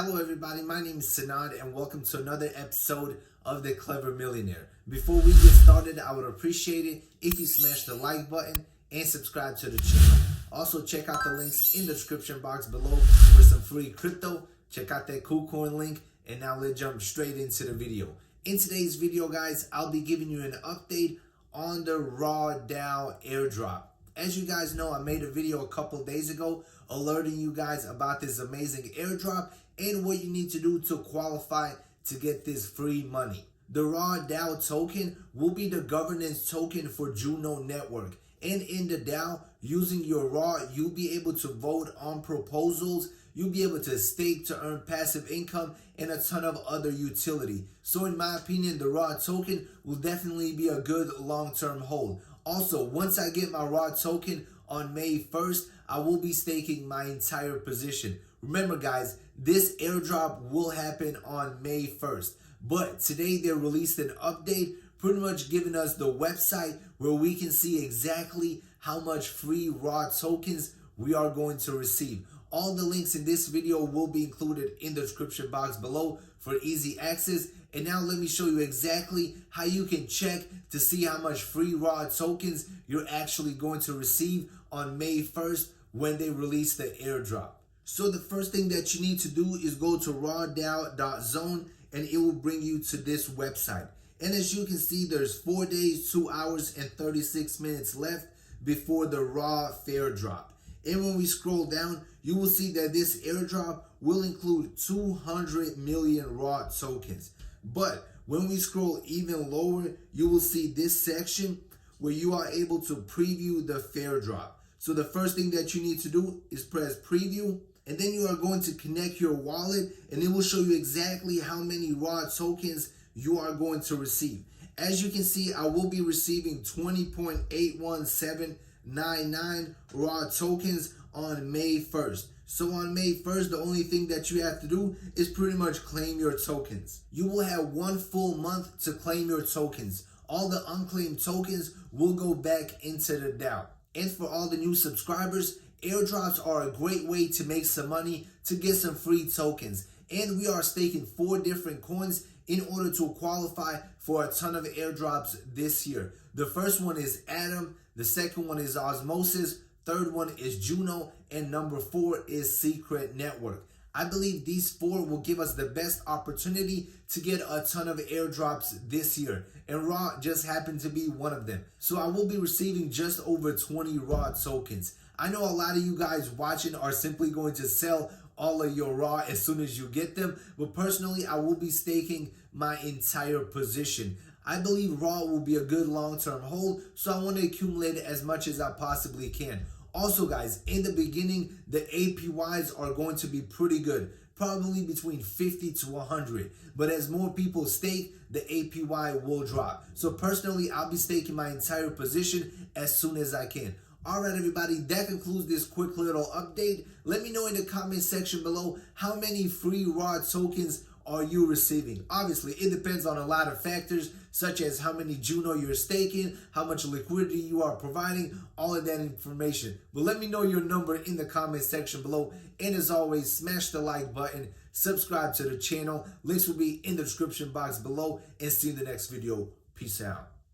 Hello everybody, my name is Sanad and welcome to another episode of The Clever Millionaire. Before we get started, I would appreciate it if you smash the like button and subscribe to the channel. Also check out the links in the description box below for some free crypto. Check out that KuCoin link, and now let's jump straight into the video. In today's video guys, I'll be giving you an update on the Raw DAO airdrop. As you guys know, I made a video a couple days ago alerting you guys about this amazing airdrop and what you need to do to qualify to get this free money. The Raw DAO token will be the governance token for Juno network. And in the DAO, using your Raw, you'll be able to vote on proposals, you'll be able to stake to earn passive income, and a ton of other utility. So in my opinion, the Raw token will definitely be a good long-term hold. Also, once I get my Raw token on May 1st, I will be staking my entire position. Remember guys, this airdrop will happen on May 1st. But today they released an update pretty much giving us the website where we can see exactly how much free Raw tokens we are going to receive. All the links in this video will be included in the description box below for easy access. And now let me show you exactly how you can check to see how much free Raw tokens you're actually going to receive on May 1st when they release the airdrop. So the first thing that you need to do is go to rawdao.zone and it will bring you to this website. And as you can see, there's 4 days, 2 hours, and 36 minutes left before the Raw fair drop. And when we scroll down, you will see that this airdrop will include 200 million Raw tokens. But when we scroll even lower, you will see this section where you are able to preview the fair drop. So the first thing that you need to do is press preview, and then you are going to connect your wallet, and it will show you exactly how many Raw tokens you are going to receive. As you can see, I will be receiving 20.81799 Raw tokens on May 1st. So on May 1st, the only thing that you have to do is pretty much claim your tokens. You will have 1 full month to claim your tokens. All the unclaimed tokens will go back into the DAO. And for all the new subscribers, airdrops are a great way to make some money to get some free tokens. And we are staking 4 different coins in order to qualify for a ton of airdrops this year. The first one is Atom, the second one is Osmosis, third one is Juno, and number 4 is Secret Network. I believe these 4 will give us the best opportunity to get a ton of airdrops this year, and Raw just happened to be one of them. So I will be receiving just over 20 Raw tokens. I know a lot of you guys watching are simply going to sell all of your Raw as soon as you get them, but personally I will be staking my entire position. I believe Raw will be a good long-term hold, so I want to accumulate as much as I possibly can. Also guys, in the beginning, the APYs are going to be pretty good, probably between 50 to 100. But as more people stake, the APY will drop. So personally, I'll be staking my entire position as soon as I can. Alright everybody, that concludes this quick little update. Let me know in the comment section below how many free Raw tokens are you receiving. Obviously, it depends on a lot of factors, such as how many Juno you're staking, how much liquidity you are providing, all of that information. But let me know your number in the comment section below. And as always, smash the like button, subscribe to the channel. Links will be in the description box below, and see you in the next video. Peace out.